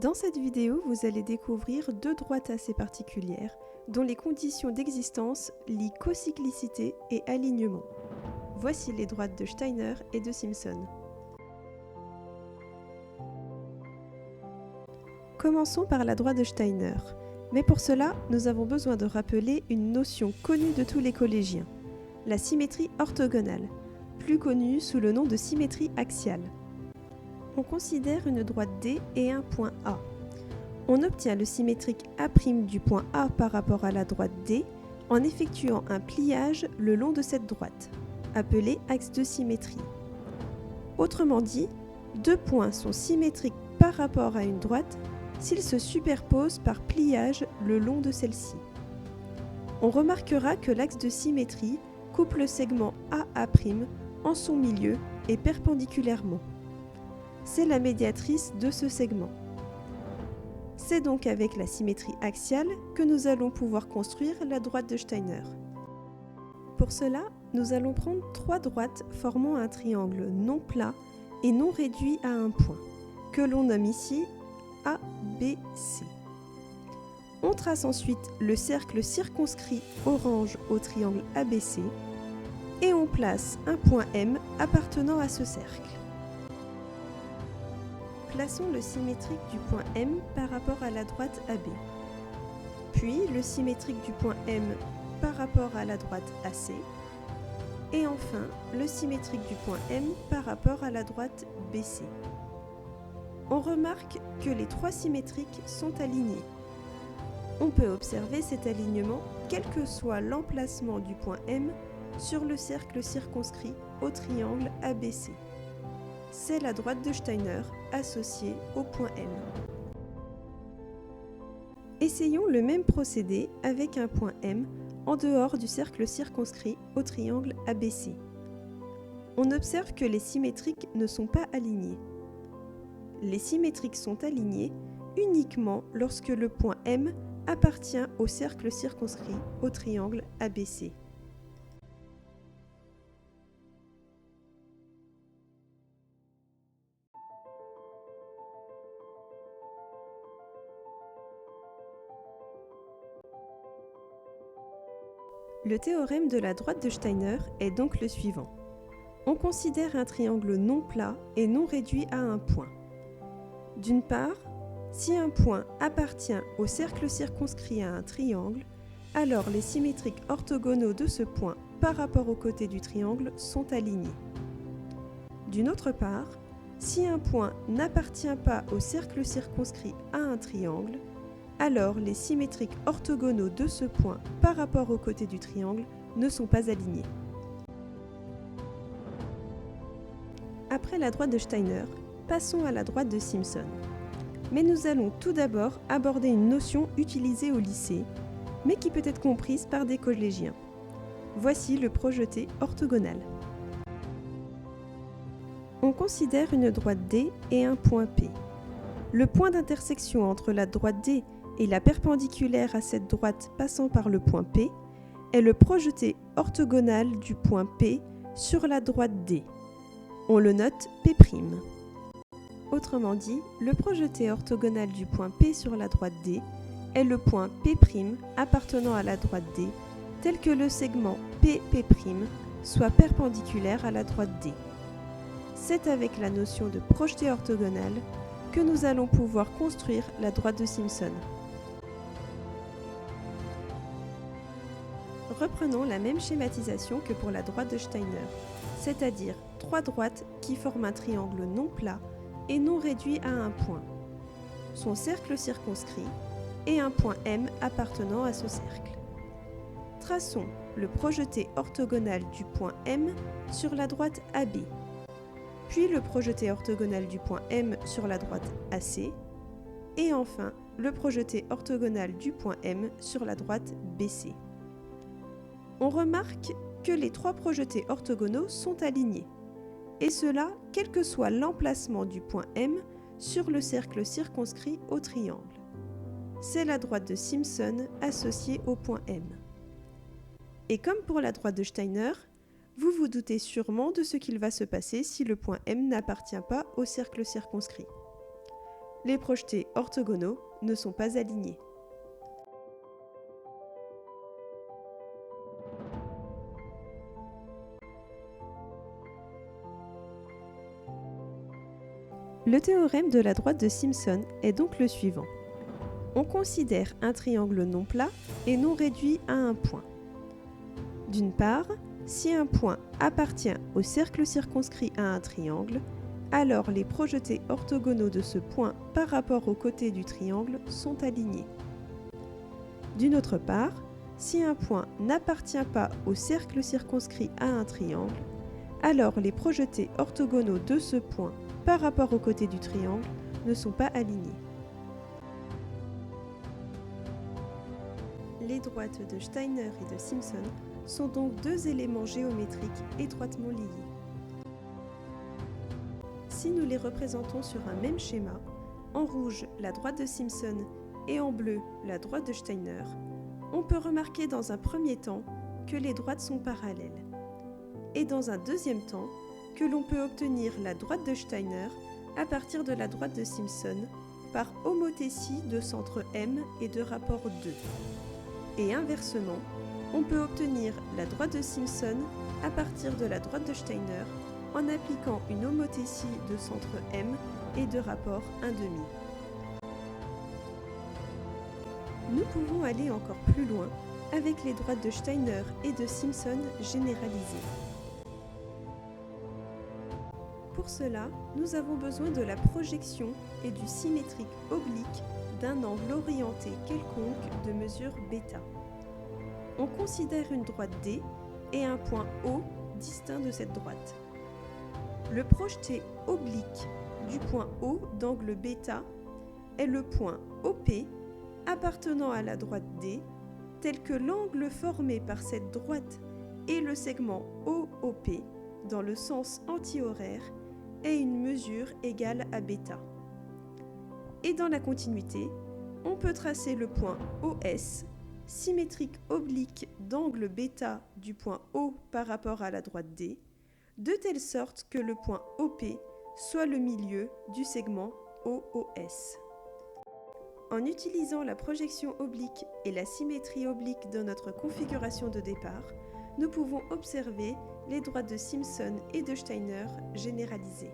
Dans cette vidéo, vous allez découvrir deux droites assez particulières, dont les conditions d'existence lient cocyclicité et alignement. Voici les droites de Steiner et de Simpson. Commençons par la droite de Steiner. Mais pour cela, nous avons besoin de rappeler une notion connue de tous les collégiens, la symétrie orthogonale, plus connue sous le nom de symétrie axiale. On considère une droite D et un point A. On obtient le symétrique A' du point A par rapport à la droite D en effectuant un pliage le long de cette droite, appelé axe de symétrie. Autrement dit, deux points sont symétriques par rapport à une droite s'ils se superposent par pliage le long de celle-ci. On remarquera que l'axe de symétrie coupe le segment AA' en son milieu et perpendiculairement. C'est la médiatrice de ce segment. C'est donc avec la symétrie axiale que nous allons pouvoir construire la droite de Steiner. Pour cela, nous allons prendre trois droites formant un triangle non plat et non réduit à un point, que l'on nomme ici ABC. On trace ensuite le cercle circonscrit orange au triangle ABC et on place un point M appartenant à ce cercle. Plaçons le symétrique du point M par rapport à la droite AB, puis le symétrique du point M par rapport à la droite AC, et enfin le symétrique du point M par rapport à la droite BC. On remarque que les trois symétriques sont alignés. On peut observer cet alignement quel que soit l'emplacement du point M sur le cercle circonscrit au triangle ABC. C'est la droite de Steiner associée au point M. Essayons le même procédé avec un point M en dehors du cercle circonscrit au triangle ABC. On observe que les symétriques ne sont pas alignés. Les symétriques sont alignés uniquement lorsque le point M appartient au cercle circonscrit au triangle ABC. Le théorème de la droite de Steiner est donc le suivant. On considère un triangle non plat et non réduit à un point. D'une part, si un point appartient au cercle circonscrit à un triangle, alors les symétriques orthogonaux de ce point par rapport aux côtés du triangle sont alignés. D'une autre part, si un point n'appartient pas au cercle circonscrit à un triangle, alors les symétriques orthogonaux de ce point par rapport aux côtés du triangle ne sont pas alignés. Après la droite de Steiner, passons à la droite de Simpson. Mais nous allons tout d'abord aborder une notion utilisée au lycée, mais qui peut être comprise par des collégiens. Voici le projeté orthogonal. On considère une droite D et un point P. Le point d'intersection entre la droite D et la perpendiculaire à cette droite passant par le point P est le projeté orthogonal du point P sur la droite D. On le note P'. Autrement dit, le projeté orthogonal du point P sur la droite D est le point P' appartenant à la droite D, tel que le segment PP' soit perpendiculaire à la droite D. C'est avec la notion de projeté orthogonal que nous allons pouvoir construire la droite de Simpson. Reprenons la même schématisation que pour la droite de Steiner, c'est-à-dire trois droites qui forment un triangle non plat et non réduit à un point, son cercle circonscrit et un point M appartenant à ce cercle. Traçons le projeté orthogonal du point M sur la droite AB, puis le projeté orthogonal du point M sur la droite AC, et enfin le projeté orthogonal du point M sur la droite BC. On remarque que les trois projetés orthogonaux sont alignés, et cela quel que soit l'emplacement du point M sur le cercle circonscrit au triangle. C'est la droite de Simpson associée au point M. Et comme pour la droite de Steiner, vous vous doutez sûrement de ce qu'il va se passer si le point M n'appartient pas au cercle circonscrit. les projetés orthogonaux ne sont pas alignés. Le théorème de la droite de Simpson est donc le suivant. On considère un triangle non plat et non réduit à un point. D'une part, si un point appartient au cercle circonscrit à un triangle, alors les projetés orthogonaux de ce point par rapport aux côtés du triangle sont alignés. D'une autre part, si un point n'appartient pas au cercle circonscrit à un triangle, alors les projetés orthogonaux de ce point par rapport aux côtés du triangle ne sont pas alignés. Les droites de Steiner et de Simpson sont donc deux éléments géométriques étroitement liés. Si nous les représentons sur un même schéma, en rouge la droite de Simpson et en bleu la droite de Steiner, on peut remarquer dans un premier temps que les droites sont parallèles, et dans un deuxième temps que l'on peut obtenir la droite de Steiner à partir de la droite de Simpson par homothétie de centre M et de rapport 2. Et inversement, on peut obtenir la droite de Simpson à partir de la droite de Steiner en appliquant une homothétie de centre M et de rapport 1,5. Nous pouvons aller encore plus loin avec les droites de Steiner et de Simpson généralisées. Pour cela, nous avons besoin de la projection et du symétrique oblique d'un angle orienté quelconque de mesure β. On considère une droite D et un point O distinct de cette droite. Le projeté oblique du point O d'angle β est le point OP appartenant à la droite D, tel que l'angle formé par cette droite et le segment OOP dans le sens antihoraire est une mesure égale à β. Et dans la continuité, on peut tracer le point OS, symétrique oblique d'angle β du point O par rapport à la droite D, de telle sorte que le point OP soit le milieu du segment OOS. En utilisant la projection oblique et la symétrie oblique dans notre configuration de départ, nous pouvons observer les droites de Simpson et de Steiner généralisées.